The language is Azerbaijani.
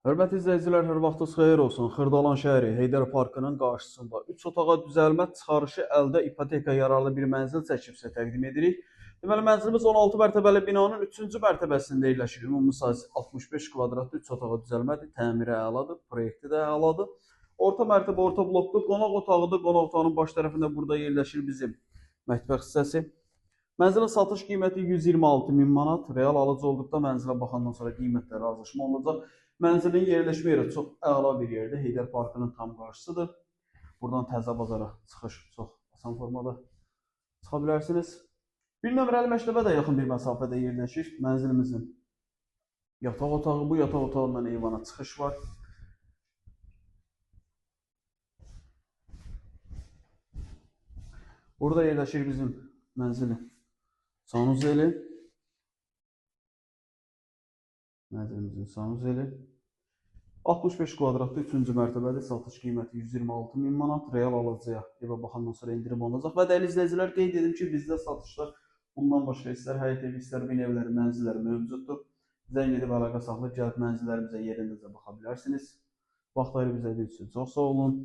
Hörmətli izləyicilər, hər vaxtınız xeyir olsun. Xırdalan şəhəri Heydər Parkının qarşısında 3 otağa düzəlmə çıxarışı əldə ipoteka yararlı bir mənzil çəkib sizə təqdim edirik. Deməli, mənzilimiz 16 mərtəbəli binanın 3-cü mərtəbəsində yerləşir. Ümumi sahəsi 65 kvadratlı 3 otağa düzəlmədir. Təmiri əladır, proyekti də əladır. Orta mərtəbə, orta bloklu qonaq otağıdır. Qonaq otağının baş tərəfində burada yerləşir bizim mətbəx hissəsi. Mənzilin satış qiyməti 126 min manat. Real alıcı olduqda mənzilə baxandan sonra qiymətlə razılaşma olunacaq. Mənzilin yerləşmə yeri çox əla bir yerdə. Heydər Parkının tam qarşısıdır. Buradan Təzə bazara çıxış çox asan formada çıxa bilərsiniz. Bir nömrəli məktəbə də yaxın bir məsafədə yerləşir. Mənzilimizin yataq otağı, bu yataq otağından eyvana çıxış var. Burada yerləşir bizim mənzilin sanuzeli. Mənzilimizin sanuzeli. 65 kvadratlı 3-cü mərtəbədə satış qiyməti 126 min manat. Real alıcıya evə baxandan sonra indirim olunacaq. Və dəyərli izləyicilər, qeyd edim ki, bizdə satışlar bundan başqa istər həyət evi, istər bin evləri, mənzilləri mövcuddur. Zəng edib əlaqə saxlayıb gəlib mənzillərimizə yerindəcə baxa bilərsiniz. Vaxt ayırıb izlədiyiniz üçün çox sağ olun.